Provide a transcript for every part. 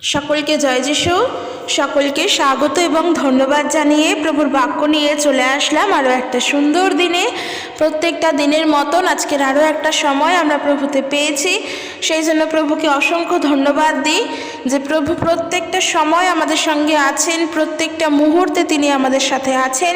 সকলকে জয় যিশু। সকলকে স্বাগত এবং ধন্যবাদ জানিয়ে প্রভুর বাক্য নিয়ে চলে আসলাম আরও একটা সুন্দর দিনে। প্রত্যেকটা দিনের মতন আজকের আরও একটা সময় আমরা প্রভুতে পেয়েছি, সেই জন্য প্রভুকে অসংখ্য ধন্যবাদ দিই যে প্রভু প্রত্যেকটা সময় আমাদের সঙ্গে আছেন, প্রত্যেকটা মুহূর্তে তিনি আমাদের সাথে আছেন।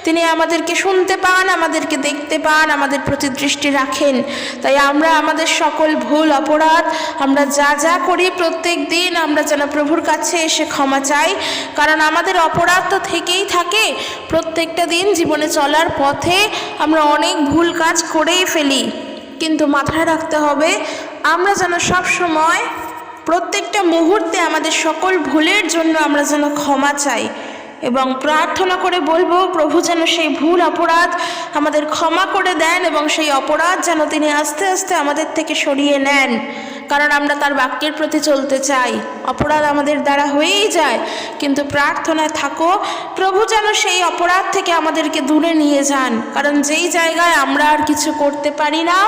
তিনি আমাদেরকে শুনতে পান, আমাদেরকে দেখতে পান, আমাদের প্রতি দৃষ্টি রাখেন। তাই আমরা আমাদের সকল ভুল অপরাধ আমরা যা যা করি প্রত্যেক দিন আমরা যেন প্রভুর কাছে এসে ক্ষমা চাই, কারণ আমাদের অপরাধ তো থেকেই থাকে। প্রত্যেকটা দিন জীবনে চলার পথে আমরা অনেক ভুল কাজ করেই ফেলি, কিন্তু মাথায় রাখতে হবে আমরা যেন সব সময় প্রত্যেকটা মুহূর্তে আমাদের সকল ভুলের জন্য আমরা যেন ক্ষমা চাই এবং প্রার্থনা করে বলবো প্রভু যেন সেই ভুল অপরাধ আমাদের ক্ষমা করে দেন এবং সেই অপরাধ যেন তিনি আস্তে আস্তে আমাদের থেকে সরিয়ে নেন, কারণ আমরা তার বাক্যের প্রতি চলতে চাই। অপরাধ আমাদের দ্বারা হয়েই যায়, কিন্তু প্রার্থনায় থাকো প্রভু যেন সেই অপরাধ থেকে আমাদেরকে দূরে নিয়ে যান, কারণ যেই জায়গায় আমরা আর কিছু করতে পারি না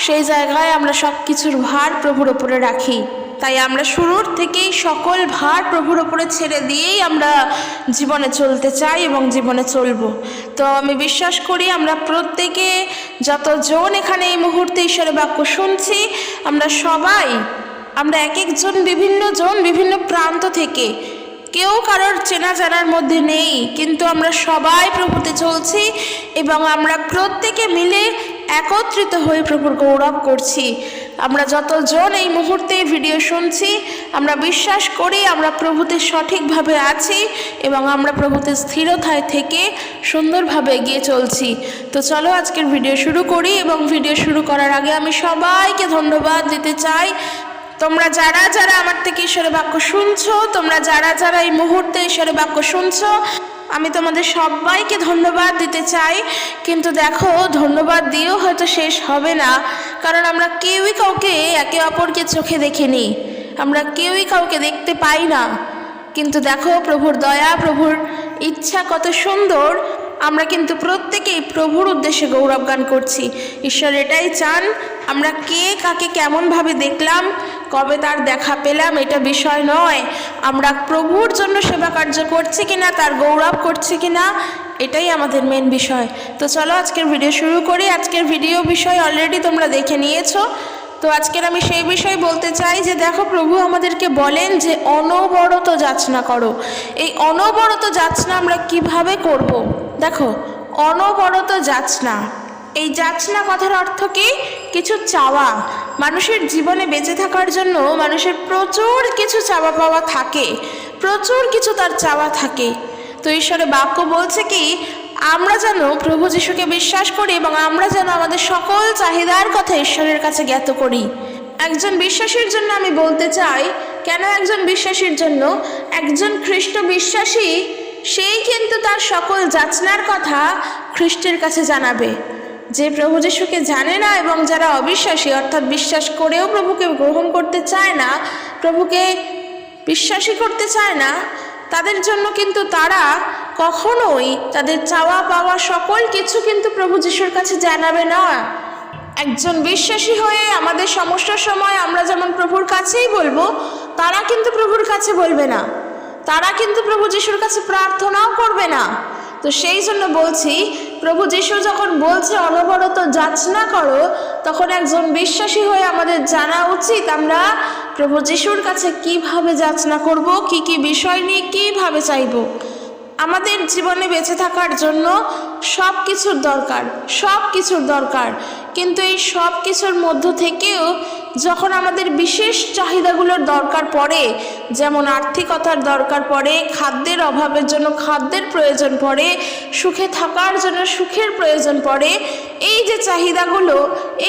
সেই জায়গায় আমরা সব কিছুর ভার প্রভুর ওপরে রাখি। তাই আমরা শুরুর থেকেই সকল ভার প্রভুর ওপরে ছেড়ে দিয়েই আমরা জীবনে চলতে চাই এবং জীবনে চলব। তো আমি বিশ্বাস করি আমরা প্রত্যেকে যতজন এখানে এই মুহূর্তে ঈশ্বরের বাক্য শুনছি আমরা সবাই এক একজন বিভিন্ন প্রান্ত থেকে, কেউ কারোর চেনা জানার মধ্যে নেই, কিন্তু আমরা সবাই প্রভুতে চলছি এবং আমরা প্রত্যেকে মিলে একত্রিত হয়ে প্রভুর গৌরব করছি। আমরা যতজন এই মুহূর্তে ভিডিও শুনছি আমরা বিশ্বাস করি আমরা প্রভুতে সঠিকভাবে আছি এবং আমরা প্রভুতে স্থিরতায় থেকে সুন্দরভাবে এগিয়ে চলছি। তো চলো আজকের ভিডিও শুরু করি, এবং ভিডিও শুরু করার আগে আমি সবাইকে ধন্যবাদ দিতে চাই। তোমরা যারা যারা আমার থেকে ঈশ্বরের বাক্য শুনছো, তোমরা যারা যারা এই মুহূর্তে ঈশ্বরের বাক্য শুনছো, আমি তোমাদের সবাইকে ধন্যবাদ দিতে চাই। কিন্তু দেখো, ধন্যবাদ দিয়েও হয়তো শেষ হবে না, কারণ আমরা কেউই কাউকে একে অপরকে চোখে দেখিনি, আমরা কেউই কাউকে দেখতে পাই না। কিন্তু দেখো প্রভুর দয়া, প্রভুর ইচ্ছা কত সুন্দর, আমরা কিন্তু প্রত্যেকেই প্রভুর উদ্দেশ্যে গৌরব গান করছি। ঈশ্বর এটাই চান আমরা কে কাকে কেমনভাবে দেখলাম, কবে তার দেখা পেলাম, এটা বিষয় নয়, আমরা প্রভুর জন্য সেবা কার্য করছি কিনা, তার গৌরব করছি কিনা, এটাই আমাদের মেন বিষয়। তো চলো আজকের ভিডিও শুরু করি। আজকের ভিডিও বিষয় অলরেডি তোমরা দেখে নিয়েছো। তো আজকের আমি সেই বিষয় বলতে চাই যে দেখো, প্রভু আমাদেরকে বলেন যে অনবরত যাচনা করো। এই অনবরত যাচনা আমরা কিভাবে করব? দেখো, অনবরত যাচনা, এই যাচনা কথার অর্থ কি? কিছু চাওয়া। মানুষের জীবনে বেঁচে থাকার জন্য মানুষের প্রচুর কিছু চাওয়া পাওয়া থাকে, প্রচুর কিছু তার চাওয়া থাকে। তো ঈশ্বরের বাক্য বলছে কি, আমরা যেন প্রভু যিশুকে বিশ্বাস করি এবং আমরা যেন আমাদের সকল চাহিদার কথা ঈশ্বরের কাছে জ্ঞাত করি। একজন বিশ্বাসীর জন্য আমি বলতে চাই, কেন একজন বিশ্বাসীর জন্য? একজন খ্রিস্ট বিশ্বাসী সেই কিন্তু তার সকল যাচনার কথা খ্রিস্টের কাছে জানাবে। যে প্রভু যিশুকে জানে না এবং যারা অবিশ্বাসী, অর্থাৎ বিশ্বাস করেও প্রভুকে গ্রহণ করতে চায় না, প্রভুকে বিশ্বাসী করতে চায় না, তাদের জন্য কিন্তু তারা কখনোই তাদের চাওয়া পাওয়া সকল কিছু কিন্তু প্রভু যিশুর কাছে জানাবে না। একজন বিশ্বাসী হয়ে আমাদের সমস্যার সময় আমরা যেমন প্রভুর কাছেই বলবো, তারা কিন্তু প্রভুর কাছে বলবে না, তারা কিন্তু প্রভু যিশুর কাছে প্রার্থনাও করবে না। তো সেই জন্য বলছি, প্রভু যিশু যখন বলছে অনবরত যাচনা করো, তখন একজন বিশ্বাসী হয়ে আমাদের জানা উচিত আমরা প্রভু যিশুর কাছে কিভাবে যাচনা করব, কি কি বিষয় নিয়ে কিভাবে চাইব। আমাদের জীবনে বেঁচে থাকার জন্য সব কিছুর দরকার, সব কিছুর দরকার, কিন্তু এই সব কিছুর মধ্য থেকেও যখন আমাদের বিশেষ চাহিদাগুলোর দরকার পড়ে, যেমন আর্থিকতার দরকার পড়ে, খাদ্যের অভাবের জন্য খাদ্যের প্রয়োজন পড়ে, সুখে থাকার জন্য সুখের প্রয়োজন পড়ে, এই যে চাহিদাগুলো,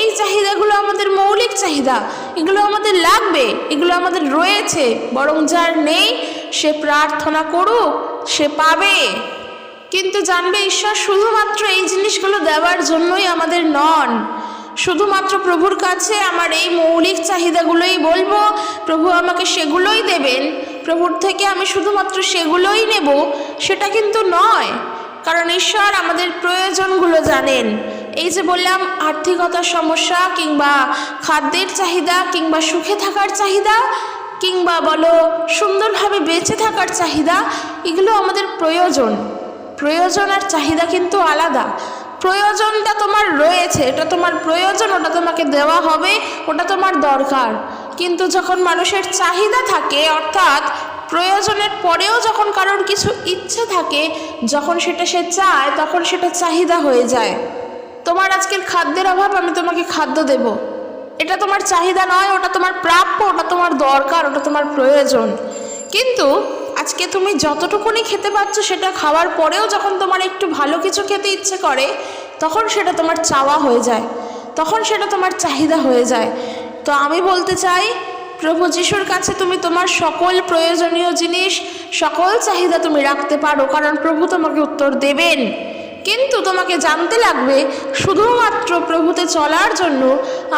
এই চাহিদাগুলো আমাদের মৌলিক চাহিদা, এগুলো আমাদের লাগবে, এগুলো আমাদের রয়েছে। বরং যার নেই সে প্রার্থনা করুক, সে পাবে। কিন্তু জানবে ঈশ্বর শুধুমাত্র এই জিনিসগুলো দেওয়ার জন্যই আমাদের নন। শুধুমাত্র প্রভুর কাছে আমার এই মৌলিক চাহিদাগুলোই বলবো, প্রভু আমাকে সেগুলোই দেবেন, প্রভুর থেকে আমি শুধুমাত্র সেগুলোই নেব, সেটা কিন্তু নয়। কারণ ঈশ্বর আমাদের প্রয়োজনগুলো জানেন। এই যে বললাম, আর্থিকতার সমস্যা কিংবা খাদ্যের চাহিদা কিংবা সুখে থাকার চাহিদা, কিংবা বলো সুন্দরভাবে বেঁচে থাকার চাহিদা, এগুলো আমাদের প্রয়োজন আর চাহিদা কিন্তু আলাদা। প্রয়োজনটা তোমার রয়েছে, এটা তোমার প্রয়োজন, ওটা তোমাকে দেওয়া হবে, ওটা তোমার দরকার। কিন্তু যখন মানুষের চাহিদা থাকে, অর্থাৎ প্রয়োজনের পরেও যখন কারোর কিছু ইচ্ছে থাকে, যখন সেটা সে চায়, তখন সেটা চাহিদা হয়ে যায়। তোমার আজকের খাদ্যের অভাব, আমি তোমাকে খাদ্য দেব, এটা তোমার চাহিদা নয়, ওটা তোমার প্রাপ্য, ওটা তোমার দরকার, ওটা তোমার প্রয়োজন। কিন্তু আজকে তুমি যতটুকুনি খেতে পাচ্ছ, সেটা খাওয়ার পরেও যখন তোমার একটু ভালো কিছু খেতে ইচ্ছে করে, তখন সেটা তোমার চাওয়া হয়ে যায়, তখন সেটা তোমার চাহিদা হয়ে যায়। তো আমি বলতে চাই, প্রভু যিশুর কাছে তুমি তোমার সকল প্রয়োজনীয় জিনিস, সকল চাহিদা তুমি রাখতে পারো, কারণ প্রভু তোমাকে উত্তর দেবেন। কিন্তু তোমাকে জানতে লাগবে, শুধুমাত্র প্রভুতে চলার জন্য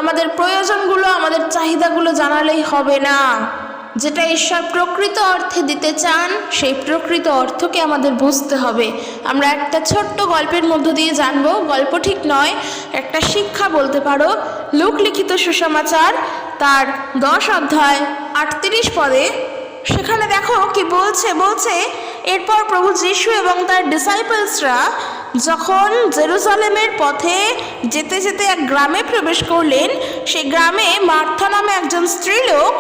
আমাদের প্রয়োজনগুলো, আমাদের চাহিদাগুলো জানালেই হবে না। যেটা ঈশ্বর প্রকৃত অর্থে দিতে চান, সেই প্রকৃত অর্থকে আমাদের বুঝতে হবে। আমরা একটা ছোট্ট গল্পের মধ্য দিয়ে জানবো, গল্প ঠিক নয়, একটা শিক্ষা বলতে পারো। লূক লিখিত সুসমাচার তার 10 অধ্যায় 38 পদে, সেখানে দেখো কি বলছে, এরপর প্রভু যিশু এবং তার ডিসাইপলসরা যখন জেরুজালেমের পথে যেতে যেতে এক গ্রামে প্রবেশ করলেন, সেই গ্রামে মার্থা নামে একজন স্ত্রীলোক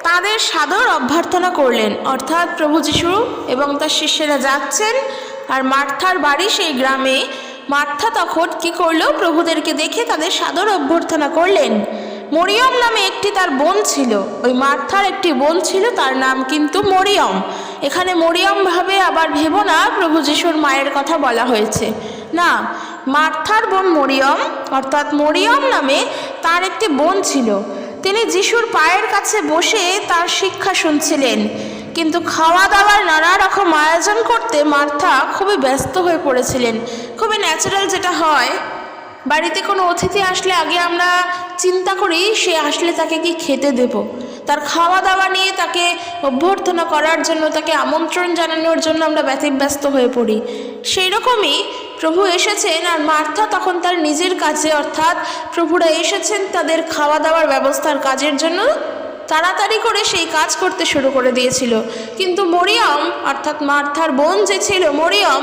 তাদের সাদর অভ্যর্থনা করলেন। অর্থাৎ প্রভু যিশু এবং তার শিষ্যেরা যাচ্ছেন, আর মার্থার বাড়ি সেই গ্রামে। মার্থা তখন কি করলো, প্রভুদেরকে দেখে তাদের সাদর অভ্যর্থনা করলেন। মরিয়ম নামে একটি তার বোন ছিল, ওই মার্থার একটি বোন ছিল, তার নাম কিন্তু মরিয়ম। এখানে মরিয়ম ভাবে আবার ভেবো না প্রভু যিশুর মায়ের কথা বলা হয়েছে, না, মার্থার বোন মরিয়ম, অর্থাৎ মরিয়ম নামে তার একটি বোন ছিল। তিনি যিশুর পায়ের কাছে বসে তার শিক্ষা শুনছিলেন। কিন্তু খাওয়া দাওয়ার নানা রকম আয়োজন করতে মার্থা খুবই ব্যস্ত হয়ে পড়েছিলেন। খুবই ন্যাচারাল যেটা হয়, বাড়িতে কোনো অতিথি আসলে আগে আমরা চিন্তা করি সে আসলে তাকে কি খেতে দেব, তার খাওয়া দাওয়া নিয়ে তাকে অভ্যর্থনা করার জন্য, তাকে আমন্ত্রণ জানানোর জন্য আমরা ব্যতিব্যস্ত হয়ে পড়ি। সেই রকমই প্রভু এসেছেন, আর মার্থা তখন তার নিজের কাজে, অর্থাৎ প্রভুরা এসেছেন তাদের খাওয়া দাওয়ার ব্যবস্থার কাজের জন্য, তাড়াতাড়ি করে সেই কাজ করতে শুরু করে দিয়েছিল। কিন্তু মরিয়ম, অর্থাৎ মার্থার বোন যে ছিল মরিয়ম,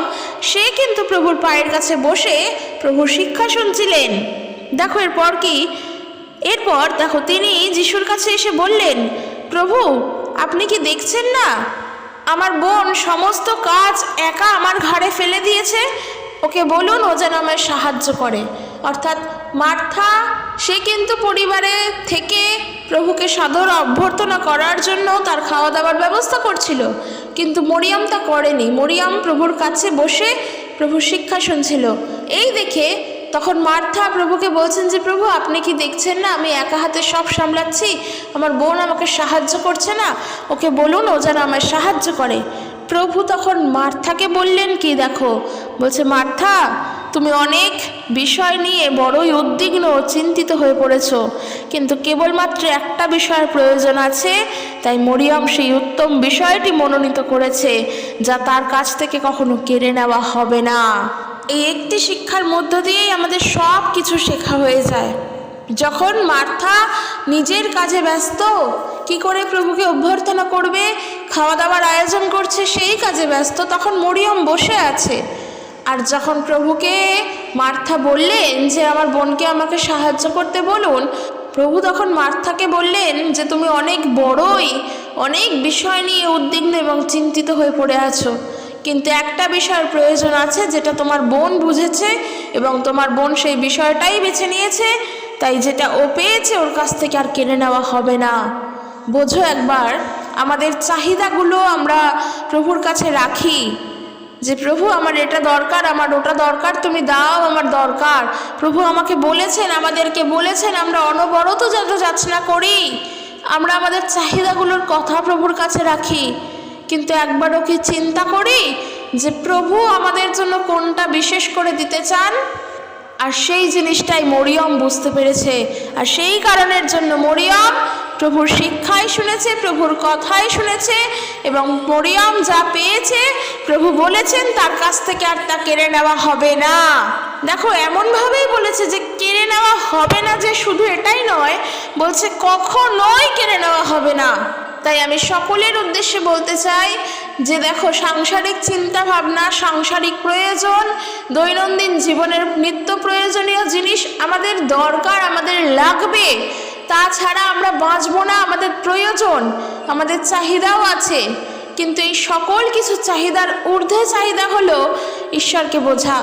সে কিন্তু প্রভুর পায়ের কাছে বসে প্রভুর শিক্ষা শুনছিলেন। দেখো এরপর কি, এরপর দেখো তিনি যিশুর কাছে এসে বললেন, প্রভু আপনি কি দেখছেন না, আমার বোন সমস্ত কাজ একা আমার ঘাড়ে ফেলে দিয়েছে, ওকে বলুন ও যেন আমায় সাহায্য করে। অর্থাৎ মার্থা সে কিন্তু পরিবারে থেকে প্রভুকে সাদর অভ্যর্থনা করার জন্য তার খাওয়া দাওয়ার ব্যবস্থা করছিল, কিন্তু মরিয়ম তা করেনি। মরিয়ম প্রভুর কাছে বসে প্রভুর শিক্ষা শুনছিল। এই দেখে তখন মার্থা প্রভুকে বলছেন যে, প্রভু আপনি কি দেখছেন না আমি একা হাতে সব সামলাচ্ছি, আমার বোন আমাকে সাহায্য করছে না, ওকে বলুন ও যেন আমায় সাহায্য করে। প্রভু তখন মার্থাকে বললেন কি, দেখো বলছে, মার্থা তুমি অনেক বিষয় নিয়ে বড়ই উদ্বিগ্ন চিন্তিত হয়ে পড়েছো, কিন্তু কেবলমাত্র একটা বিষয়ের প্রয়োজন আছে, তাই মরিয়ম সেই উত্তম বিষয়টি মনোনীত করেছে, যা তার কাছ থেকে কখনো কেড়ে নেওয়া হবে না। এই একটি শিক্ষার মধ্য দিয়েই আমাদের সব কিছু শেখা হয়ে যায়। যখন মার্থা নিজের কাজে ব্যস্ত, কি করে প্রভুকে অভ্যর্থনা করবে, খাওয়া দাওয়ার আয়োজন করছে, সেই কাজে ব্যস্ত, তখন মরিয়ম বসে আছে। আর যখন প্রভুকে মার্থা বললেন যে আমার বোনকে আমাকে সাহায্য করতে বলুন, প্রভু তখন মার্থাকে বললেন যে তুমি অনেক বিষয় নিয়ে উদ্বিগ্ন এবং চিন্তিত হয়ে পড়ে আছো, কিন্তু একটা বিষয়ের প্রয়োজন আছে যেটা তোমার বোন বুঝেছে এবং তোমার বোন সেই বিষয়টাই বেছে নিয়েছে, তাই যেটা ও পেয়েছে ওর কাছ থেকে আর কেড়ে নেওয়া হবে না। বোঝো একবার, আমাদের চাহিদাগুলো আমরা প্রভুর কাছে রাখি, যে প্রভু আমার এটা দরকার, আমার ওটা দরকার, তুমি দাও, আমার দরকার। প্রভু আমাকে বলেছেন, আমাদেরকে বলেছেন, আমরা অনবরত যত যাচনা করি, আমরা আমাদের চাহিদাগুলোর কথা প্রভুর কাছে রাখি, কিন্তু একবারও কি চিন্তা করি যে প্রভু আমাদের জন্য কোনটা বিশেষ করে দিতে চান? আর সেই জিনিসটাই মরিয়ম বুঝতে পেরেছে, আর সেই কারণের জন্য মরিয়ম প্রভুর শিক্ষাই শুনেছে, প্রভুর কথাই শুনেছে, এবং মরিয়ম যা পেয়েছে প্রভু বলেছেন তার কাছ থেকে আর তা কেড়ে নেওয়া হবে না। দেখো এমনভাবেই বলেছে যে কেড়ে নেওয়া হবে না, যে শুধু এটাই নয়, বলছে কখনোই কেড়ে নেওয়া হবে না। তাই আমি সকলের উদ্দেশ্যে বলতে চাই যে দেখো, সাংসারিক চিন্তা ভাবনা, সাংসারিক প্রয়োজন, দৈনন্দিন জীবনের নিত্য প্রয়োজনীয় জিনিস আমাদের দরকার, আমাদের লাগবে। তাছাড়া আমরা বাঁচবো না, আমাদের প্রয়োজন, আমাদের চাহিদাও আছে। কিন্তু এই সকল কিছু চাহিদার ঊর্ধ্বে চাহিদা হলো ঈশ্বরকে বোঝা,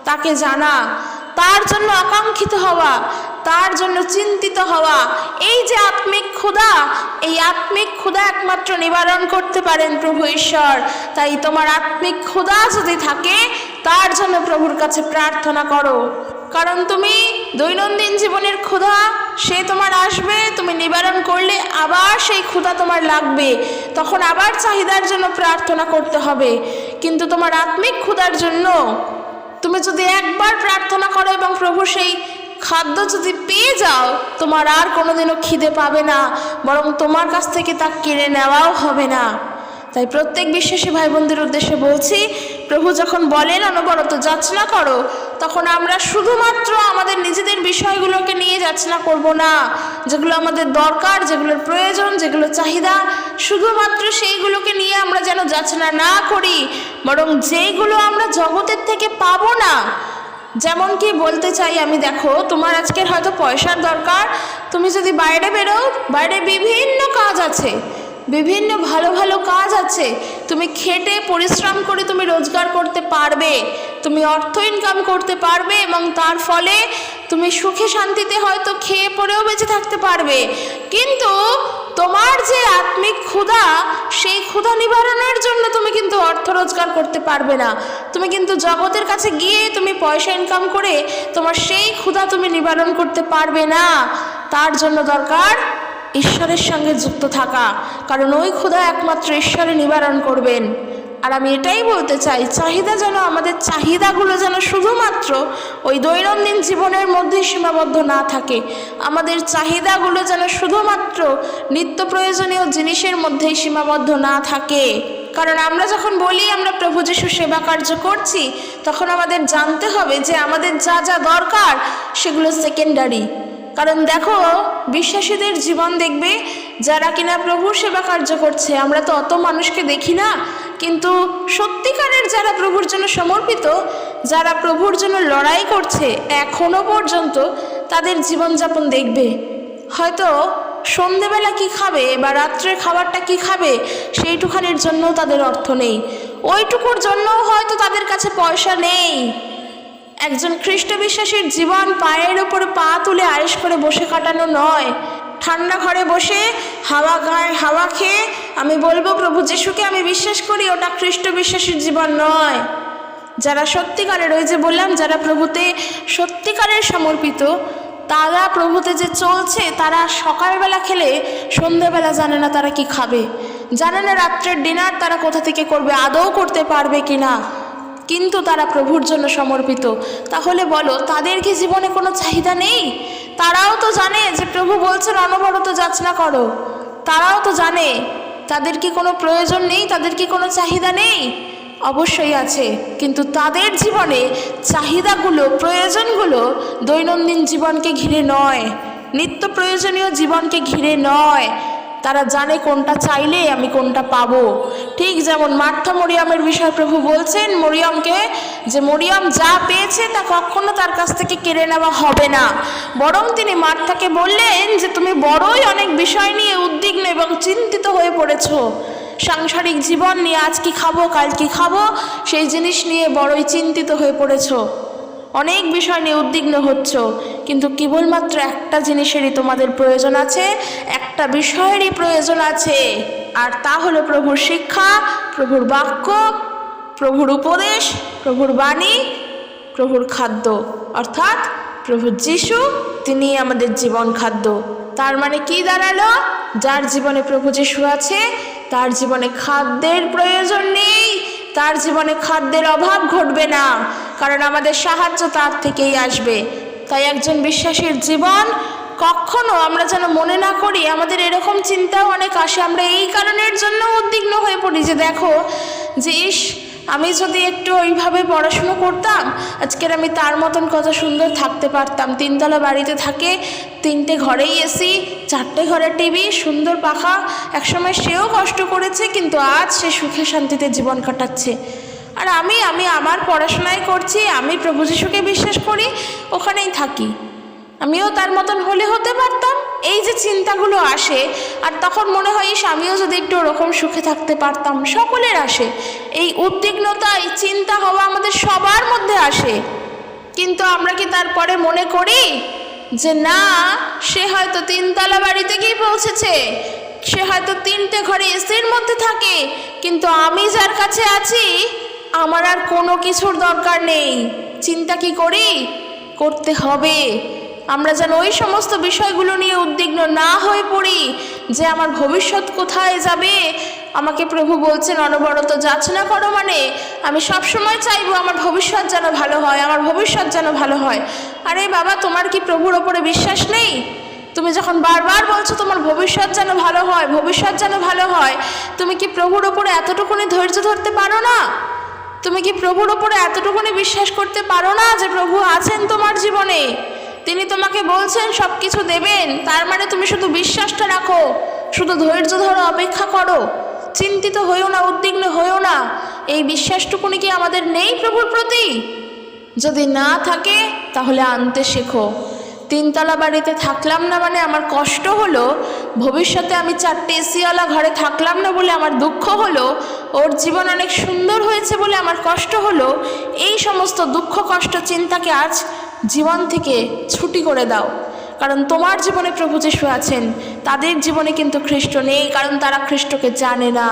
তাকে জানা, তার জন্য আকাঙ্ক্ষিত হওয়া, তার জন্য চিন্তিত হওয়া। এই যে আত্মিক ক্ষুধা, এই আত্মিক ক্ষুধা একমাত্র নিবারণ করতে পারেন প্রভু ঈশ্বর। তাই তোমার আত্মিক ক্ষুধা যদি থাকে, তার জন্য প্রভুর কাছে প্রার্থনা করো। কারণ তুমি দৈনন্দিন জীবনের ক্ষুধা সে তোমার আসবে, তুমি নিবারণ করলে আবার সেই ক্ষুধা তোমার লাগবে, তখন আবার চাহিদার জন্য প্রার্থনা করতে হবে। কিন্তু তোমার আত্মিক ক্ষুধার জন্য তুমি যদি একবার প্রার্থনা করো এবং প্রভু সেই খাদ্য যদি পেয়ে যাও, তোমার আর কোনোদিনও খিদে পাবে না, বরং তোমার কাছ থেকে তা কেড়ে নেওয়াও হবে না। তাই প্রত্যেক বিশ্বাসী ভাই বোনদের উদ্দেশ্যে বলছি, প্রভু যখন বলেন অনবরত যাচনা করো, তখন আমরা শুধুমাত্র আমাদের নিজেদের বিষয়গুলোকে নিয়ে যাচনা করব না। যেগুলো আমাদের দরকার, যেগুলোর প্রয়োজন, যেগুলো চাহিদা, শুধুমাত্র সেইগুলোকে নিয়ে আমরা যেন যাচনা না করি, বরং যেইগুলো আমরা জগতের থেকে পাবো না। যেমন কি বলতে চাই আমি, দেখো তোমার আজকের হয়তো পয়সার দরকার, তুমি যদি বাইরে বেরো, বাইরে বিভিন্ন কাজ আছে, বিভিন্ন ভালো ভালো কাজ আছে, তুমি খেটে পরিশ্রম করে তুমি রোজগার করতে পারবে, তুমি অর্থ ইনকাম করতে পারবে এবং তার ফলে তুমি সুখে শান্তিতে হয়তো খেয়ে পরেও বেঁচে থাকতে পারবে। কিন্তু তোমার যে আত্মিক ক্ষুধা, সেই ক্ষুধা নিবারণের জন্য তুমি কিন্তু অর্থ রোজগার করতে পারবে না। তুমি কিন্তু জগতের কাছে গিয়ে তুমি পয়সা ইনকাম করে তোমার সেই ক্ষুধা তুমি নিবারণ করতে পারবে না। তার জন্য দরকার ঈশ্বরের সঙ্গে যুক্ত থাকা, কারণ ওই ক্ষুধা একমাত্র ঈশ্বরে নিবারণ করবেন। আর আমি এটাই বলতে চাই, চাহিদা যেন, আমাদের চাহিদাগুলো যেন শুধুমাত্র ওই দৈনন্দিন জীবনের মধ্যে সীমাবদ্ধ না থাকে। আমাদের চাহিদাগুলো যেন শুধুমাত্র নিত্য প্রয়োজনীয় জিনিসের মধ্যেই সীমাবদ্ধ না থাকে। কারণ আমরা যখন বলি আমরা প্রভু যিশু সেবা কার্য করছি, তখন আমাদের জানতে হবে যে আমাদের যা যা দরকার সেগুলো সেকেন্ডারি। কারণ দেখো, বিশ্বাসীদের জীবন দেখবে, যারা কিনা প্রভুর সেবা কার্য করছে, আমরা তো অত মানুষকে দেখি না, কিন্তু সত্যিকারের যারা প্রভুর জন্য সমর্পিত, যারা প্রভুর জন্য লড়াই করছে, এখনো পর্যন্ত তাদের জীবনযাপন দেখবে, হয়তো সন্ধেবেলা কি খাবে বা রাত্রের খাবারটা কি খাবে সেইটুখানির জন্য তাদের অর্থ নেই, ওইটুকুর জন্যও হয়তো তাদের কাছে পয়সা নেই। একজন খ্রিস্ট বিশ্বাসীর জীবন পায়ের ওপরে পা তুলে আয়েশ করে বসে কাটানো নয়, ঠান্ডা ঘরে বসে হাওয়া গায়ে হাওয়া খেয়ে আমি বলবো প্রভু যিশুকে আমি বিশ্বাস করি, ওটা খ্রিস্ট বিশ্বাসীর জীবন নয়। যারা সত্যিকারের, ওই যে বললাম, যারা প্রভুতে সত্যিকারের সমর্পিত, তারা প্রভুতে যে চলছে, তারা সকালবেলা খেলে সন্ধ্যেবেলা জানে না তারা কি খাবে, জানে না রাত্রের ডিনার তারা কোথা থেকে করবে, আদৌ করতে পারবে কি না, কিন্তু তারা প্রভুর জন্য সমর্পিত। তাহলে বলো, তাদের কি জীবনে কোনো চাহিদা নেই? তারাও তো জানে যে প্রভু বলছেন অনবরত যাচনা করো, তারাও তো জানে তাদের কি কোনো প্রয়োজন নেই, তাদের কি কোনো চাহিদা নেই? অবশ্যই আছে, কিন্তু তাদের জীবনে চাহিদাগুলো, প্রয়োজনগুলো দৈনন্দিন জীবনকে ঘিরে নয়, নিত্য প্রয়োজনীয় জীবনকে ঘিরে নয়। তারা জানে কোনটা চাইলে আমি কোনটা পাবো। ঠিক যেমন মার্থা মরিয়মের বিষয় প্রভু বলছেন মরিয়মকে, যে মরিয়ম যা পেয়েছে তা কখনো তার কাছ থেকে কেড়ে নেওয়া হবে না, বরং তিনি মার্থাকে বললেন যে তুমি বড়ই অনেক বিষয় নিয়ে উদ্বিগ্ন এবং চিন্তিত হয়ে পড়েছো, সাংসারিক জীবন নিয়ে, আজ কি খাবো কাল কি খাবো সেই জিনিস নিয়ে বড়ই চিন্তিত হয়ে পড়েছো, অনেক বিষয় নিয়ে উদ্বিগ্ন হচ্ছ, কিন্তু কেবলমাত্র একটা জিনিসেরই তোমাদের প্রয়োজন আছে, একটা বিষয়েরই প্রয়োজন আছে, আর তা হলো প্রভুর শিক্ষা, প্রভুর বাক্য, প্রভুর উপদেশ, প্রভুর বাণী, প্রভুর খাদ্য, অর্থাৎ প্রভু যিশু, তিনি আমাদের জীবন খাদ্য। তার মানে কি দাঁড়ালো? যার জীবনে প্রভু যিশু আছে তার জীবনে খাদ্যের প্রয়োজন নেই, তার জীবনে খাদ্যের অভাব ঘটবে না, কারণ আমাদের সাহায্য তার থেকেই আসবে। তাই একজন বিশ্বাসীর জীবন কখনো আমরা যেন মনে না করি, আমাদের এরকম চিন্তাও অনেক আসে, আমরা এই কারণের জন্য উদ্বিগ্ন হয়ে পড়ি যে দেখো যে আমি যদি একটু ওইভাবে পড়াশুনো করতাম, আজকের আমি তার মতন কত সুন্দর থাকতে পারতাম। 3তলা বাড়িতে থাকে, 3টে ঘরেই এসি, 4টে ঘরে টিভি, সুন্দর পাখা। একসময় সেও কষ্ট করেছে, কিন্তু আজ সে সুখে শান্তিতে জীবন কাটাচ্ছে। আর আমি আমার পড়াশোনাই করছি, আমি প্রভু যিশুকে বিশ্বাস করি, ওখানেই থাকি। আমিও তার মতন হলে হতে পারতাম। এই যে চিন্তাগুলো আসে, আর তখন মনে হয় আমিও যদি একটু ওরকম সুখে থাকতে পারতাম। সকলের আসে এই উদ্বিগ্নতা, এই চিন্তা হওয়া আমাদের সবার মধ্যে আসে। কিন্তু আমরা কি তারপরে মনে করি যে না, সে হয়তো 3তলা বাড়িতে গিয়ে পৌঁছেছে, সে হয়তো 3টে ঘরে এসির মধ্যে থাকে, কিন্তু আমি যার কাছে আছি আমার আর কোনো কিছুর দরকার নেই। চিন্তা কি করি? করতে হবে। আমরা যেন ওই সমস্ত বিষয়গুলো নিয়ে উদ্বিগ্ন না হয়ে পড়ি যে আমার ভবিষ্যৎ কোথায় যাবে। আমাকে প্রভু বলছেন অনবরত যাচনা করো, মানে আমি সবসময় চাইবো আমার ভবিষ্যৎ যেন ভালো হয়, আমার ভবিষ্যৎ যেন ভালো হয়। আরে বাবা, তোমার কি প্রভুর ওপরে বিশ্বাস নেই? তুমি যখন বারবার বলছো তোমার ভবিষ্যৎ যেন ভালো হয়, ভবিষ্যৎ যেন ভালো হয়, তুমি কি প্রভুর ওপরে এতটুকুনি ধৈর্য ধরতে পারো না? তুমি কি প্রভুর ওপরে এতটুকুনি বিশ্বাস করতে পারো না যে প্রভু আছেন তোমার জীবনে, তিনি তোমাকে বলছেন সব কিছু দেবেন? তার মানে তুমি শুধু বিশ্বাসটা রাখো, শুধু ধৈর্য ধরো, অপেক্ষা করো, চিন্তিত হইও না, উদ্বিগ্ন হইও না। এই বিশ্বাসটুকুনি কি আমাদের নেই প্রভুর প্রতি? যদি না থাকে তাহলে আনতে শেখো। 3তলা বাড়িতে থাকলাম না মানে আমার কষ্ট হলো, ভবিষ্যতে আমি 4টে এসিওয়ালা ঘরে থাকলাম না বলে আমার দুঃখ হলো, ওর জীবন অনেক সুন্দর হয়েছে বলে আমার কষ্ট হলো। এই সমস্ত দুঃখ, কষ্ট, চিন্তাকে আজ জীবন থেকে ছুটি করে দাও। কারণ তোমার জীবনে প্রভু যিশু আছেন, তাদের জীবনে কিন্তু খ্রিস্ট নেই, কারণ তারা খ্রিস্টকে জানে না।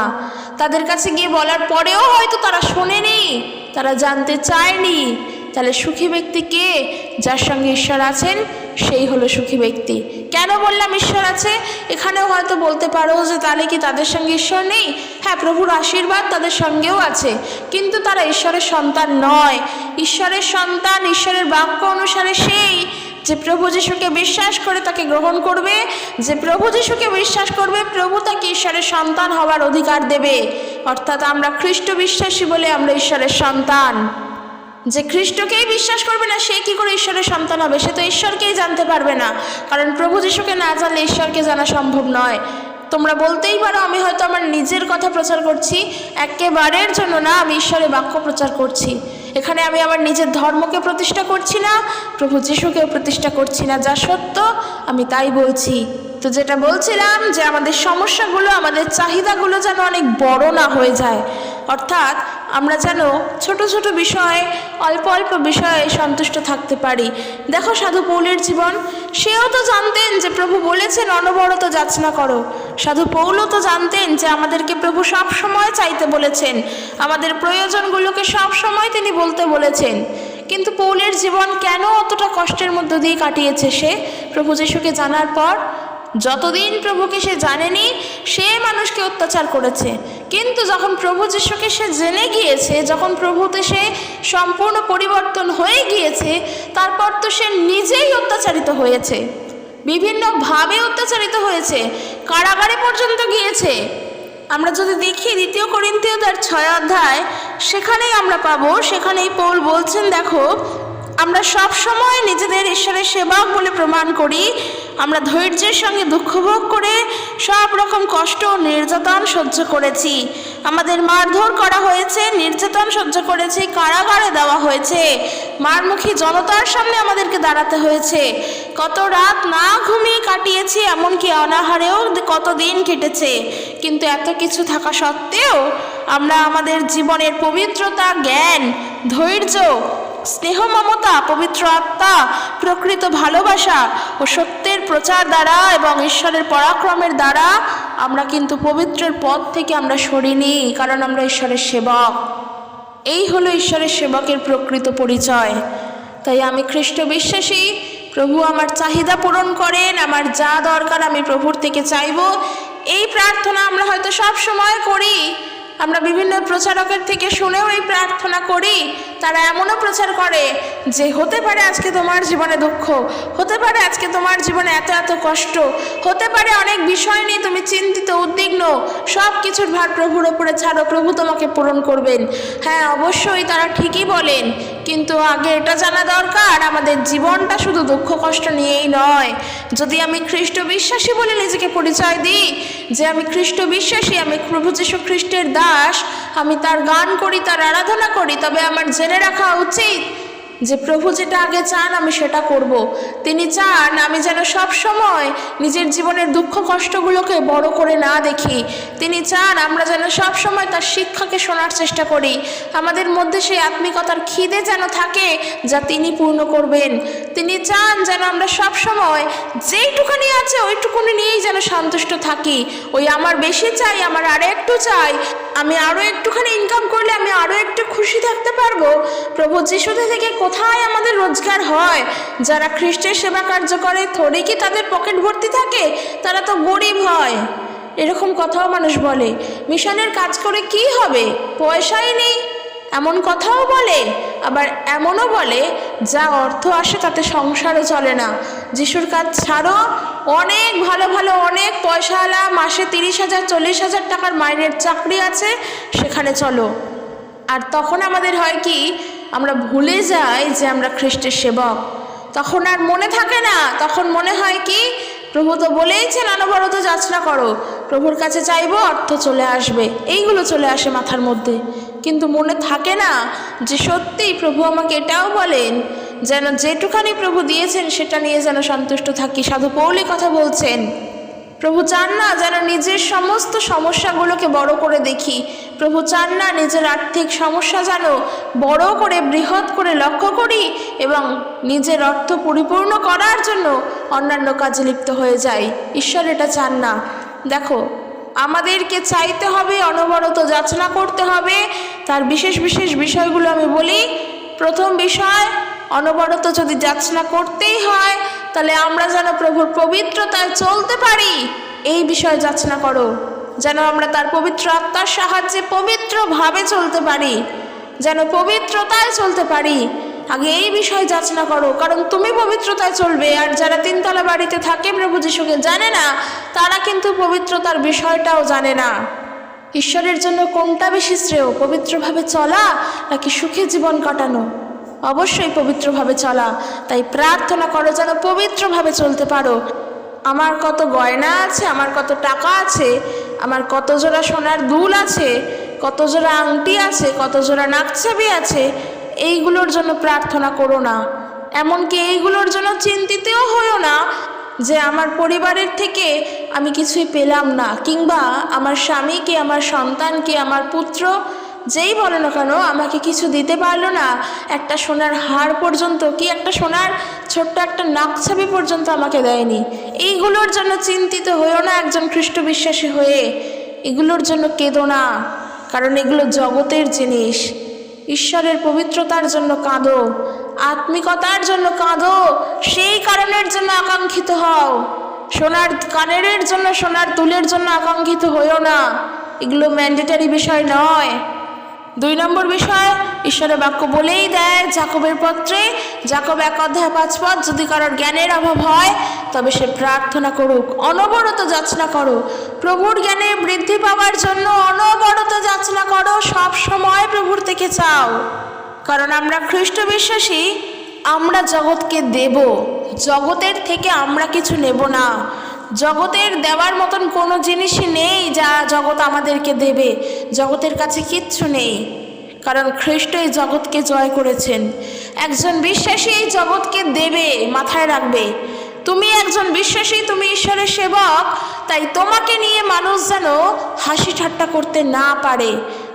তাদের কাছে গিয়ে বলার পরেও হয়তো তারা শোনেনি, তারা জানতে চায়নি। তাহলে সুখী ব্যক্তি কে? যার সঙ্গে ঈশ্বর আছেন সেই হলো সুখী ব্যক্তি। কেন বললাম ঈশ্বর আছে? এখানেও হয়তো বলতে পারো যে তাহলে কি তাদের সঙ্গে ঈশ্বর নেই? হ্যাঁ, প্রভুর আশীর্বাদ তাদের সঙ্গেও আছে, কিন্তু তারা ঈশ্বরের সন্তান নয়। ঈশ্বরের সন্তান ঈশ্বরের বাক্য অনুসারে সেই যে প্রভু যিশুকে বিশ্বাস করে তাকে গ্রহণ করবে, যে প্রভু যিশুকে বিশ্বাস করবে, প্রভু তাকে ঈশ্বরের সন্তান হওয়ার অধিকার দেবে। অর্থাৎ আমরা খ্রিস্ট বিশ্বাসী বলে আমরা ঈশ্বরের সন্তান। যে খ্রিস্টকেই বিশ্বাস করবে না সে কি করে ঈশ্বরের সন্তান হবে? সে তো ঈশ্বরকেই জানতে পারবে না, কারণ প্রভু যিশুকে না জানলে ঈশ্বরকে জানা সম্ভব নয়। তোমরা বলতেই পারো আমি হয়তো আমার নিজের কথা প্রচার করছি, একেবারের জন্য না, আমি ঈশ্বরের বাক্য প্রচার করছি। এখানে আমি আমার নিজের ধর্মকে প্রতিষ্ঠা করছি না, প্রভু যিশুকেও প্রতিষ্ঠা করছি না। যা সত্য আমি তাই বলছি। তো যেটা বলছিলাম যে আমাদের সমস্যাগুলো, আমাদের চাহিদাগুলো যেন অনেক বড় না হয়ে যায়। অর্থাৎ আমরা যেন ছোট ছোট বিষয়ে, অল্প অল্প বিষয়ে সন্তুষ্ট থাকতে পারি। দেখো সাধু পৌলের জীবন, সেও তো জানতেন যে প্রভু বলেছেন অনবরত যাচনা করো। সাধু পৌলও তো জানতেন যে আমাদেরকে প্রভু সব সময় চাইতে বলেছেন, আমাদের প্রয়োজনগুলোকে সব সময় তিনি বলতে বলেছেন। কিন্তু পৌলের জীবন কেন অতটা কষ্টের মধ্য দিয়ে কাটিয়েছে সে প্রভু যিশুকে জানার পর? যতদিন প্রভুকে সে জানেনি সে মানুষকে অত্যাচার করেছে, কিন্তু যখন প্রভু যিশুকে সে জেনে গিয়েছে, যখন প্রভুতে সে সম্পূর্ণ পরিবর্তন হয়ে গিয়েছে, তারপর তো সে নিজেই অত্যাচারিত হয়েছে, বিভিন্নভাবে অত্যাচারিত হয়েছে, কারাগারে পর্যন্ত গিয়েছে। আমরা যদি দেখি 2 করিন্থীয়দের 6 অধ্যায়, সেখানেই আমরা পাবো, সেখানেই পৌল বলছেন, দেখো আমরা সব সময় নিজেদের ঈশ্বরের সেবক বলে প্রমাণ করি, আমরা ধৈর্যের সঙ্গে দুঃখ ভোগ করে সব রকম কষ্ট ও নির্যাতন সহ্য করেছি। আমাদের মারধর করা হয়েছে, নির্যাতন সহ্য করেছি, কারাগারে দেওয়া হয়েছে, মারমুখী জনতার সামনে আমাদেরকে দাঁড়াতে হয়েছে, কত রাত না ঘুমিয়ে কাটিয়েছি, এমনকি অনাহারেও কত দিন কেটেছে। কিন্তু এত কিছু থাকা সত্ত্বেও আমরা আমাদের জীবনের পবিত্রতা, জ্ঞান, ধৈর্য, স্নেহ, মমতা, পবিত্র আত্মা, প্রকৃত ভালোবাসা ও সত্যের প্রচার দ্বারা এবং ঈশ্বরের পরাক্রমের দ্বারা আমরা কিন্তু পবিত্রের পথ থেকে আমরা সরিনি, কারণ আমরা ঈশ্বরের সেবক। এই হলো ঈশ্বরের সেবকের প্রকৃত পরিচয়। তাই আমি খ্রিস্ট বিশ্বাসী, প্রভু আমার চাহিদা পূরণ করেন, আমার যা দরকার আমি প্রভুর থেকে চাইব। এই প্রার্থনা আমরা হয়তো সব সময় করি, আমরা বিভিন্ন প্রচারকের থেকে শুনেও এই প্রার্থনা করি, তারা এমনও প্রচার করে যে হতে পারে আজকে তোমার জীবনে দুঃখ, হতে পারে আজকে তোমার জীবনে এত এত কষ্ট, হতে পারে অনেক বিষয় নিয়ে তুমি চিন্তিত উদ্বিগ্ন, সব কিছুর ভার প্রভুর ওপরে ছাড়ো, প্রভু তোমাকে পূরণ করবেন। হ্যাঁ, অবশ্যই তারা ঠিকই বলেন, কিন্তু আগে এটা জানা দরকার আমাদের জীবনটা শুধু দুঃখ কষ্ট নিয়েই নয়। যদি আমি খ্রিস্ট বিশ্বাসী বলে নিজেকে পরিচয় দিই যে আমি খ্রিস্ট বিশ্বাসী, আমি প্রভু যীশু খ্রিস্টের দাস, আমি তার গান করি, তার আরাধনা করি, তবে আমার জেনে রাখা উচিত যে প্রভু যেটা আগে চান আমি সেটা করব। তিনি চান আমি যেন সব সময় নিজের জীবনের দুঃখ কষ্টগুলোকে বড় করে না দেখি। তিনি চান আমরা যেন সব সময় তার শিক্ষাকে শোনার চেষ্টা করি। আমাদের মধ্যে সেই আত্মিকতার খিদে যেন থাকে যা তিনি পূর্ণ করবেন। তিনি চান যেন আমরা সব সময় যেইটুখানি আছে ওইটুকুনি নিয়েই যেন সন্তুষ্ট থাকি। ওই আমার বেশি চাই, আমার আরও একটু চাই, আমি আরও একটুখানি ইনকাম করলে আমি আরও একটু খুশি থাকতে পারবো। প্রভু যিশু থেকে কোথায় আমাদের রোজগার হয়? যারা খ্রিস্টের সেবা কার্য করে থোড়ি কি তাদের পকেট ভর্তি থাকে? তারা তো গরিব হয়। এরকম কথাও মানুষ বলে, মিশনের কাজ করে কি হবে, পয়সাই নেই, এমন কথাও বলে। আবার এমনও বলে যা অর্থ আসে তাতে সংসারও চলে না। যিশুর কাজ ছাড়ো, অনেক ভালো ভালো অনেক পয়সাওয়ালা মাসে 30,000 40,000 টাকার মাইনের চাকরি আছে, সেখানে চলো। আর তখন আমাদের হয় কি, আমরা ভুলে যাই যে আমরা খ্রিস্টের সেবক। তখন আর মনে থাকে না, তখন মনে হয় কি প্রভু তো বলেইছেন অনবরত যাচনা করো, প্রভুর কাছে চাইবো অর্থ চলে আসবে, এইগুলো চলে আসে মাথার মধ্যে। কিন্তু মনে থাকে না যে সত্যিই প্রভু আমাকে এটাও বলেন যেন যেটুখানি প্রভু দিয়েছেন সেটা নিয়ে যেন সন্তুষ্ট থাকি। সাধু পৌলি কথা বলছেন, প্রভু চান না যেন নিজের সমস্ত সমস্যাগুলোকে বড় করে দেখি। প্রভু চান না নিজের আর্থিক সমস্যা যেন বড় করে বৃহৎ করে লক্ষ্য করি এবং নিজের অর্থ পরিপূর্ণ করার জন্য অন্যান্য কাজে লিপ্ত হয়ে যাই। ঈশ্বর এটা চান না। দেখো, আমাদেরকে চাইতে হবে, অনবরত যাচনা করতে হবে। তার বিশেষ বিশেষ বিষয়গুলো আমি বলি। প্রথম বিষয়, অনবরত যদি যাচনা করতেই হয় তাহলে আমরা যেন প্রভুর পবিত্রতায় চলতে পারি, এই বিষয়ে যাচনা করো। যেন আমরা তার পবিত্র আত্মার সাহায্যে পবিত্রভাবে চলতে পারি, যেন পবিত্রতায় চলতে পারি। আগে এই বিষয়ে যাচনা করো, কারণ তুমি পবিত্রতায় চলবে। আর যারা 3 তলা বাড়িতে থাকে প্রভু যিশুকে জানে না, তারা কিন্তু পবিত্রতার বিষয়টাও জানে না। ঈশ্বরের জন্য কোনটা বেশি শ্রেয়, পবিত্রভাবে চলা নাকি সুখে জীবন কাটানো? অবশ্যই পবিত্রভাবে চলা। তাই প্রার্থনা করো যেন পবিত্রভাবে চলতে পারো। আমার কত গয়না আছে, আমার কত টাকা আছে, আমার কত জোড়া সোনার দুল আছে, কত জোড়া আংটি আছে, কত জোড়া নাকছাবি আছে, এইগুলোর জন্য প্রার্থনা করো না। এমনকি এইগুলোর জন্য চিন্তিতও হইও না যে আমার পরিবারের থেকে আমি কিছুই পেলাম না, কিংবা আমার স্বামীকে, আমার সন্তানকে, আমার পুত্র যেই বলো না কেন আমাকে কিছু দিতে পারলো না। একটা সোনার হার পর্যন্ত, কি একটা সোনার ছোট্ট একটা নাকছাবি পর্যন্ত আমাকে দেয়নি। এইগুলোর জন্য চিন্তিত হইও না একজন খ্রিস্ট বিশ্বাসী হয়ে। এগুলোর জন্য কেঁদো না, কারণ এগুলো জগতের জিনিস। ঈশ্বরের পবিত্রতার জন্য কাঁদো, আত্মিকতার জন্য কাঁদো, সেই কারণের জন্য আকাঙ্ক্ষিত হও। সোনার কানের জন্য, সোনার দুলের জন্য আকাঙ্ক্ষিত হইও না। এগুলো ম্যান্ডেটারি বিষয় নয়। 2 নম্বর বিষয়, ঈশ্বরের বাক্য বলেই দেয় যাকবের পত্রে, যাকব 1:5 যদি কারোর জ্ঞানের অভাব হয় তবে সে প্রার্থনা করুক, অনবরত যাচনা করো। প্রভুর জ্ঞানে বৃদ্ধি পাওয়ার জন্য অনবরত যাচনা করো, সব সময় প্রভুর থেকে চাও। কারণ আমরা খ্রিস্ট বিশ্বাসী, আমরা জগৎকে দেব, জগতের থেকে আমরা কিছু নেব না। জগতের দেওয়ার মতন কোনো জিনিসই নেই যা জগৎ আমাদেরকে দেবে। জগতের কাছে কিচ্ছু নেই, কারণ খ্রিস্ট এই জগৎকে জয় করেছেন। একজন বিশ্বাসী এই জগৎকে দেবে, মাথায় রাখবে। তুমি একজন বিশ্বাসী, তুমি ঈশ্বরের সেবক, তাই তোমাকে নিয়ে মানুষ যেন হাসি ঠাট্টা করতে না পারে,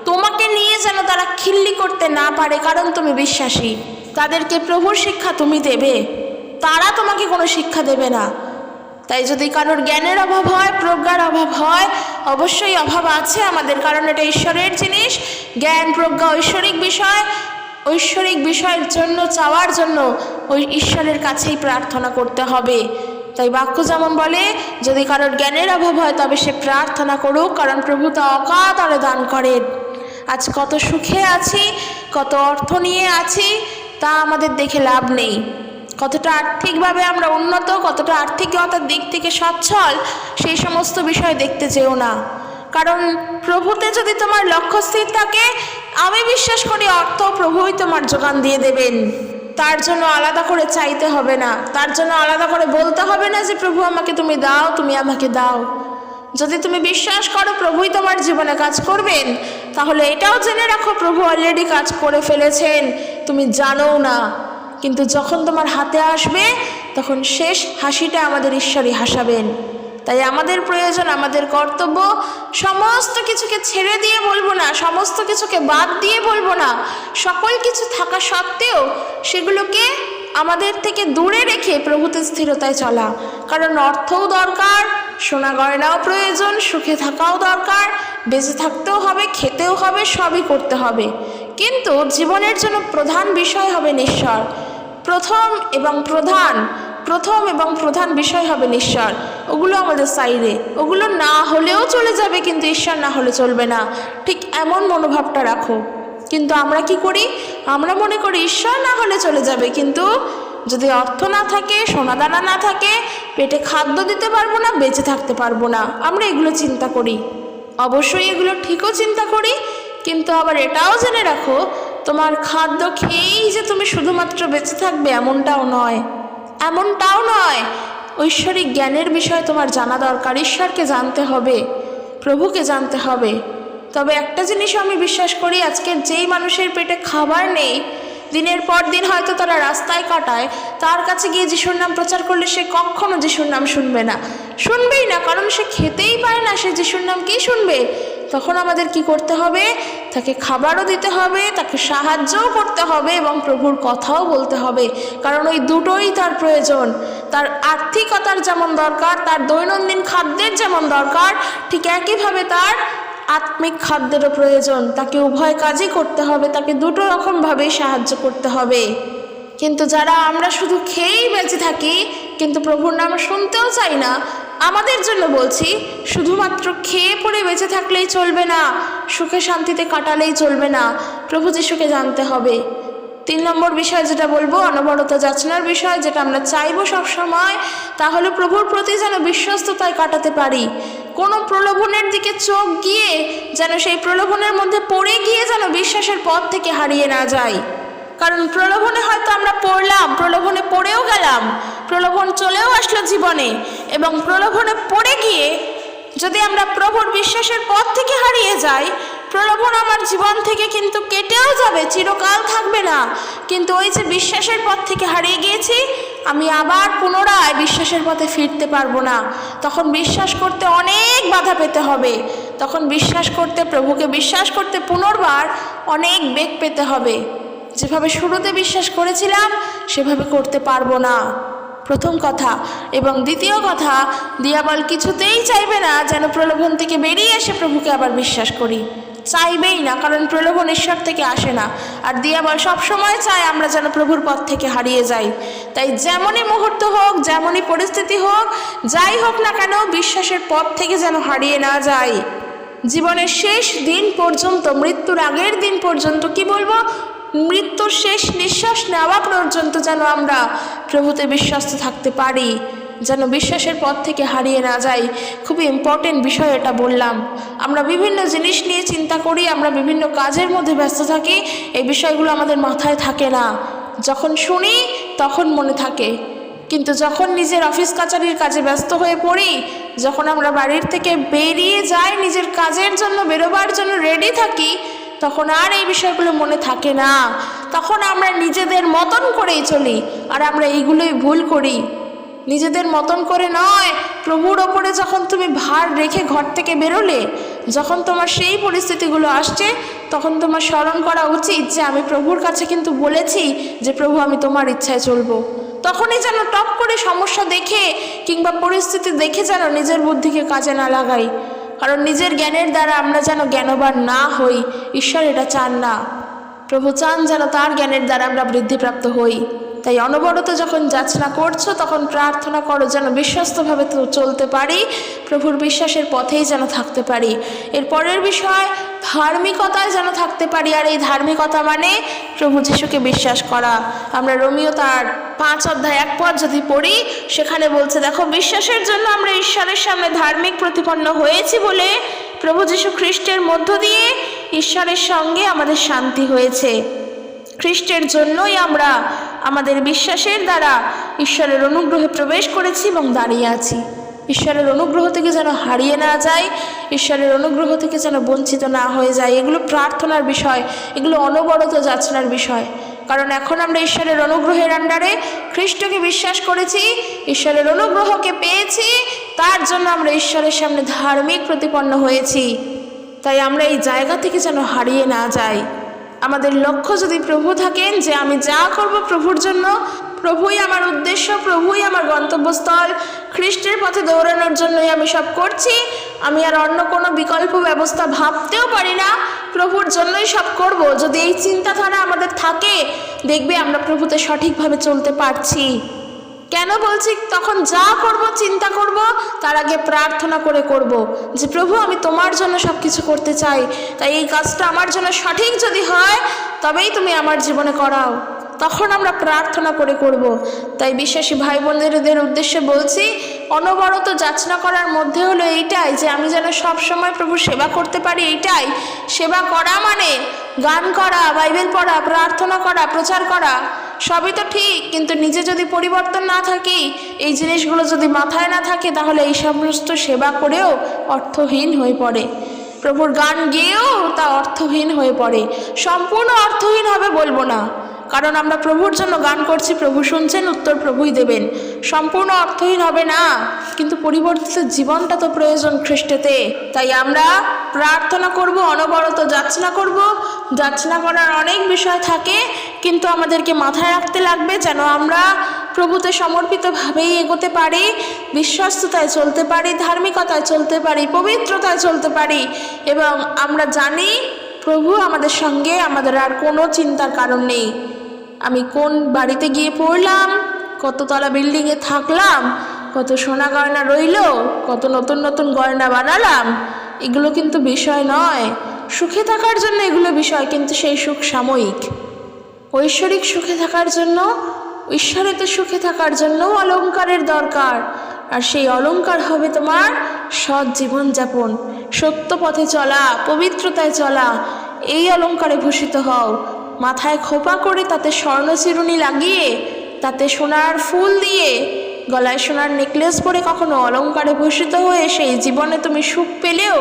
তোমাকে নিয়ে যেন তারা খিল্লি করতে না পারে, কারণ তুমি বিশ্বাসী। তাদেরকে প্রভুর শিক্ষা তুমি দেবে, তারা তোমাকে কোনো শিক্ষা দেবে না। তাই যদি কারোর জ্ঞানের অভাব হয়, প্রজ্ঞার অভাব হয়, অবশ্যই অভাব আছে আমাদের, কারণ এটা ঈশ্বরের জিনিস। জ্ঞান প্রজ্ঞা ঐশ্বরিক বিষয়, ঐশ্বরিক বিষয়ের জন্য চাওয়ার জন্য ওই ঈশ্বরের কাছেই প্রার্থনা করতে হবে। তাই বাক্য যেমন বলে, যদি কারোর জ্ঞানের অভাব হয় তবে সে প্রার্থনা করুক, কারণ প্রভু তা অকাতরে দান করেন। আজ কত সুখে আছি, কত অর্থ নিয়ে আছি, তা আমাদের দেখে লাভ নেই। কতটা আর্থিকভাবে আমরা উন্নত, কতটা আর্থিকতার দিক থেকে সচ্ছল, সেই সমস্ত বিষয় দেখতে যেও না। কারণ প্রভুতে যদি তোমার লক্ষ্য স্থির থাকে, আমি বিশ্বাস করি অর্থ প্রভুই তোমার যোগান দিয়ে দেবেন। তার জন্য আলাদা করে চাইতে হবে না, তার জন্য আলাদা করে বলতে হবে না যে প্রভু আমাকে তুমি দাও, তুমি আমাকে দাও। যদি তুমি বিশ্বাস করো প্রভুই তোমার জীবনে কাজ করবেন, তাহলে এটাও জেনে রাখো প্রভু অলরেডি কাজ করে ফেলেছেন, তুমি জানো না। কিন্তু যখন তোমার হাতে আসবে, তখন শেষ হাসিটা আমাদের ঈশ্বরই হাসাবেন। তাই আমাদের প্রয়োজন, আমাদের কর্তব্য, সমস্ত কিছুকে ছেড়ে দিয়ে বলবো না, সমস্ত কিছুকে বাদ দিয়ে বলবো না, সকল কিছু থাকা সত্ত্বেও সেগুলোকে আমাদের থেকে দূরে রেখে প্রভুতে স্থিরতায় চলা। কারণ অর্থও দরকার, সোনা গয়নাও প্রয়োজন, সুখে থাকাও দরকার, বেঁচে থাকতেও হবে, খেতেও হবে, সবই করতে হবে। কিন্তু জীবনের জন্য প্রধান বিষয় হবে ঈশ্বর। প্রথম এবং প্রধান বিষয় হবে ঈশ্বর। ওগুলো আমাদের সাইডে, ওগুলো না হলেও চলে যাবে, কিন্তু ঈশ্বর না হলে চলবে না। ঠিক এমন মনোভাবটা রাখো। কিন্তু আমরা কি করি? আমরা মনে করি ঈশ্বর না হলে চলে যাবে, কিন্তু যদি অর্থ না থাকে, সোনাদানা না থাকে, পেটে খাদ্য দিতে পারবো না, বেঁচে থাকতে পারবো না, আমরা এগুলো চিন্তা করি। অবশ্যই এগুলো ঠিকও চিন্তা করি, কিন্তু আবার এটাও জেনে রাখো তোমার খাদ্য খেয়েই যে তুমি শুধুমাত্র বেঁচে থাকবে এমনটাও নয়। ঐশ্বরিক জ্ঞানের বিষয় তোমার জানা দরকার। ঈশ্বরকে জানতে হবে, প্রভুকে জানতে হবে। তবে একটা জিনিসও আমি বিশ্বাস করি, আজকের যেই মানুষের পেটে খাবার নেই, দিনের পর দিন হয়তো তারা রাস্তায় কাটায়, তার কাছে গিয়ে যিশুর নাম প্রচার করলে সে কখনো যিশুর নাম শুনবেই না, কারণ সে খেতেই পায় না, সে যিশুর নাম কি শুনবে? তখন আমাদের কি করতে হবে? তাকে খাবারও দিতে হবে, তাকে সাহায্যও করতে হবে এবং প্রভুর কথাও বলতে হবে। কারণ ওই দুটোই তার প্রয়োজন। তার আর্থিকতার যেমন দরকার, তার দৈনন্দিন খাদ্যের যেমন দরকার, ঠিক একইভাবে তার আত্মিক খাদ্যেরও প্রয়োজন। তাকে উভয় কাজই করতে হবে, তাকে দুটো রকমভাবেই সাহায্য করতে হবে। কিন্তু যারা আমরা শুধু খেয়েই বেঁচে থাকি, কিন্তু প্রভুর নাম শুনতেও চাই না, আমাদের জন্য বলছি, শুধুমাত্র খেয়ে পড়ে বেঁচে থাকলেই চলবে না, সুখে শান্তিতে কাটালেই চলবে না, প্রভু যিশুকে জানতে হবে। 3 নম্বর বিষয় যেটা বলবো, অনবরত যাচনার বিষয়, যেটা আমরা চাইবো সবসময়, তা হলো প্রভুর প্রতি যেন বিশ্বস্ততায় কাটাতে পারি। কোনো প্রলোভনের দিকে চোখ গিয়ে যেন সেই প্রলোভনের মধ্যে পড়ে গিয়ে যেন বিশ্বাসের পথ থেকে হারিয়ে না যায়। কারণ প্রলোভনে হয়তো আমরা পড়লাম, প্রলোভনে পড়েও গেলাম, প্রলোভন চলেও আসলো জীবনে, এবং প্রলোভনে পড়ে গিয়ে যদি আমরা প্রভুর বিশ্বাসের পথ থেকে হারিয়ে যাই, প্রলোভন আমার জীবন থেকে কিন্তু কেটেও যাবে, চিরকাল থাকবে না। কিন্তু ওই যে বিশ্বাসের পথ থেকে হারিয়ে গিয়েছি, আমি আবার পুনরায় বিশ্বাসের পথে ফিরতে পারবো না। তখন বিশ্বাস করতে অনেক বাধা পেতে হবে, তখন বিশ্বাস করতে, প্রভুকে বিশ্বাস করতে পুনর্বার অনেক বেগ পেতে হবে। যেভাবে শুরুতে বিশ্বাস করেছিলাম সেভাবে করতে পারবো না, প্রথম কথা। এবং দ্বিতীয় কথা, দিয়াবল কিছুতেই চাইবে না যেন প্রলোভন থেকে বেরিয়ে এসে প্রভুকে আবার বিশ্বাস করি, চাইবেই না। কারণ প্রলোভন ঈশ্বর থেকে আসে না, আর দিয়াবল সবসময় চায় আমরা যেন প্রভুর পথ থেকে হারিয়ে যাই। তাই যেমনই মুহূর্ত হোক, যেমনই পরিস্থিতি হোক, যাই হোক না কেন, বিশ্বাসের পথ থেকে যেন হারিয়ে না যাই। জীবনের শেষ দিন পর্যন্ত, মৃত্যুর আগের দিন পর্যন্ত, কি বলবো, মৃত্যুর শেষ নিঃশ্বাস নেওয়া পর্যন্ত যেন আমরা প্রভুতে বিশ্বস্ত থাকতে পারি, যেন বিশ্বাসের পথ থেকে হারিয়ে না যাই। খুবই ইম্পর্টেন্ট বিষয় এটা বললাম। আমরা বিভিন্ন জিনিস নিয়ে চিন্তা করি, আমরা বিভিন্ন কাজের মধ্যে ব্যস্ত থাকি, এই বিষয়গুলো আমাদের মাথায় থাকে না। যখন শুনি তখন মনে থাকে, কিন্তু যখন নিজের অফিস কাচারির কাজে ব্যস্ত হয়ে পড়ি, যখন আমরা বাড়ির থেকে বেরিয়ে যাই, নিজের কাজের জন্য বেরোবার জন্য রেডি থাকি, তখন আর এই বিষয়গুলো মনে থাকে না। তখন আমরা নিজেদের মতন করেই চলি, আর আমরা এইগুলোই ভুল করি। নিজেদের মতন করে নয়, প্রভুর ওপরে যখন তুমি ভার রেখে ঘর থেকে বেরোলে, যখন তোমার সেই পরিস্থিতিগুলো আসছে, তখন তোমার স্মরণ করা উচিত যে আমি প্রভুর কাছে কিন্তু বলেছি যে প্রভু আমি তোমার ইচ্ছায় চলবো। তখনই যেন টপ করে সমস্যা দেখে কিংবা পরিস্থিতি দেখে যেন নিজের বুদ্ধিকে কাজে না লাগাই। কারণ নিজের জ্ঞানের দ্বারা আমরা যেন জ্ঞানবান না হই, ঈশ্বর এটা চান না। প্রভু চান যেন তার জ্ঞানের দ্বারা আমরা বৃদ্ধিপ্রাপ্ত হই। তাই অনবরত যখন যাচনা করছো তখন প্রার্থনা করো যেন বিশ্বস্তভাবে চলতে পারি, প্রভুর বিশ্বাসের পথেই যেন থাকতে পারি। এর পরের বিষয় ধার্মিকতায় যেন থাকতে পারি। আর এই ধার্মিকতা মানে প্রভু যিশুকে বিশ্বাস করা। আমরা রোমিও তার 5 অধ্যায় 1 পদ যদি পড়ি, সেখানে বলছে, দেখো বিশ্বাসের জন্য আমরা ঈশ্বরের সামনে ধার্মিক প্রতিপন্ন হয়েছি বলে প্রভু যীশু খ্রিস্টের মধ্য দিয়ে ঈশ্বরের সঙ্গে আমাদের শান্তি হয়েছে। খ্রিস্টের জন্যই আমরা আমাদের বিশ্বাসের দ্বারা ঈশ্বরের অনুগ্রহে প্রবেশ করেছি এবং দাঁড়িয়ে আছি। ঈশ্বরের অনুগ্রহ থেকে যেন হারিয়ে না যায়, ঈশ্বরের অনুগ্রহ থেকে যেন বঞ্চিত না হয়ে যায়, এগুলো প্রার্থনার বিষয়, এগুলো অনবরত যাচনার বিষয়। কারণ এখন আমরা ঈশ্বরের অনুগ্রহের আন্ডারে খ্রিস্টকে বিশ্বাস করেছি, ঈশ্বরের অনুগ্রহকে পেয়েছি, তার জন্য আমরা ঈশ্বরের সামনে ধার্মিক প্রতিপন্ন হয়েছি। তাই আমরা এই জায়গা থেকে যেন হারিয়ে না যাই। আমাদের লক্ষ্য যদি প্রভু থাকেন, যে আমি যা করব প্রভুর জন্য, প্রভুই আমার উদ্দেশ্য, প্রভুই আমার গন্তব্যস্থল, খ্রিস্টের পথে দৌড়ানোর জন্যই আমি সব করছি, আমি আর অন্য কোনো বিকল্প ব্যবস্থা ভাবতেও পারি না, প্রভুর জন্যই সব করব, যদি এই চিন্তাধারা আমাদের থাকে, দেখবে আমরা প্রভুতে সঠিকভাবে চলতে পারছি। কেন বলছি? তখন যা করব, চিন্তা করব, তার আগে প্রার্থনা করে করব যে প্রভু আমি তোমার জন্য সব কিছু করতে চাই, তাই এই কাজটা আমার জন্য সঠিক যদি হয় তবেই তুমি আমার জীবনে করাও। তখন আমরা প্রার্থনা করে করব। তাই বিশ্বাসী ভাই বোনদের উদ্দেশ্যে বলছি, অনবরত যাচনা করার মধ্যে হলো এইটাই যে আমি যেন সব সময় প্রভু সেবা করতে পারি। এইটাই সেবা করা মানে গান করা, বাইবেল পড়া, প্রার্থনা করা, প্রচার করা, সবই তো ঠিক, কিন্তু নিজে যদি পরিবর্তন না থাকি, এই জিনিসগুলো যদি মাথায় না থাকে, তাহলে এই সমস্ত সেবা করেও অর্থহীন হয়ে পড়ে। প্রভুর গান গেয়েও তা অর্থহীন হয়ে পড়ে। সম্পূর্ণ অর্থহীন হবে বলবো না, কারণ আমরা প্রভুর জন্য গান করছি, প্রভু শুনছেন, উত্তর প্রভুই দেবেন। সম্পূর্ণ অর্থহীন হবে না, কিন্তু পরিবর্তিত জীবনটা তো প্রয়োজন খ্রিস্টেতে। তাই আমরা প্রার্থনা করব, অনবরত যাচনা করব। যাচনা করার অনেক বিষয় থাকে, কিন্তু আমাদেরকে মাথায় রাখতে লাগবে যেন আমরা প্রভুতে সমর্পিতভাবেই এগোতে পারি, বিশ্বস্ততায় চলতে পারি, ধার্মিকতায় চলতে পারি, পবিত্রতায় চলতে পারি, এবং আমরা জানি প্রভু আমাদের সঙ্গে, আমাদের আর কোনো চিন্তার কারণ নেই। আমি কোন বাড়িতে গিয়ে পড়লাম, কততলা বিল্ডিংয়ে থাকলাম, কত সোনা গয়না রইল, কত নতুন নতুন গয়না বানালাম, এগুলো কিন্তু বিষয় নয়। সুখে থাকার জন্য এগুলো বিষয়, কিন্তু সেই সুখ সাময়িক। ঐশ্বরিক সুখে থাকার জন্য, ঈশ্বরেতে সুখে থাকার জন্য অলংকারের দরকার। আর সেই অলংকার হবে তোমার সৎ জীবনযাপন, সত্য পথে চলা, পবিত্রতায় চলা। এই অলংকারে ভূষিত হও। মাথায় খোপা করে তাতে স্বর্ণ চিরুনি লাগিয়ে, তাতে সোনার ফুল দিয়ে, গলায় সোনার নেকলেস পরে কখনো অলংকারে ভূষিত হয়ে সেই জীবনে তুমি সুখ পেলেও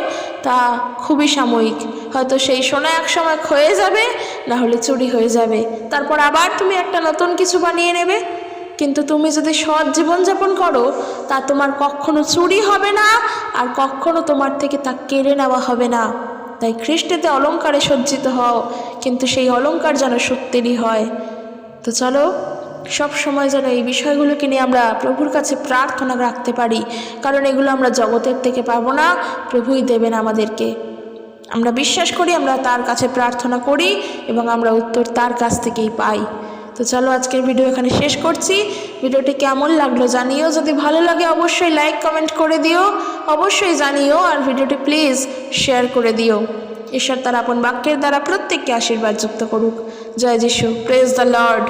তা খুবই সাময়িক। হয়তো সেই সোনা এক সময় ক্ষয়ে যাবে, না হলে চুরি হয়ে যাবে, তারপর আবার তুমি একটা নতুন কিছু বানিয়ে নেবে। কিন্তু তুমি যদি সৎ জীবনযাপন করো, তা তোমার কখনো চুরি হবে না, আর কখনো তোমার থেকে তা কেড়ে নেওয়া হবে না। তাই খ্রিস্টেতে অলংকারে সজ্জিত হও, কিন্তু সেই অলংকার যেন সত্যেরই হয়। তো চলো সব সময় যেন এই বিষয়গুলোকে নিয়ে আমরা প্রভুর কাছে প্রার্থনা রাখতে পারি, কারণ এগুলো আমরা জগতের থেকে পাবো না, প্রভুই দেবেন আমাদেরকে। আমরা বিশ্বাস করি, আমরা তার কাছে প্রার্থনা করি এবং আমরা উত্তর তার কাছ থেকেই পাই। তো চলো আজকের ভিডিও এখানে শেষ করছি। ভিডিওটি কেমন লাগলো জানিও, যদি ভালো লাগে অবশ্যই লাইক কমেন্ট করে দিও, অবশ্যই জানিও, আর ভিডিওটি প্লিজ শেয়ার করে দিও। ঈশ্বর তার আপন বাক্যের দ্বারা প্রত্যেককে আশীর্বাদ যুক্ত করুক। জয় যিশু, প্রেজ দ্য লর্ড।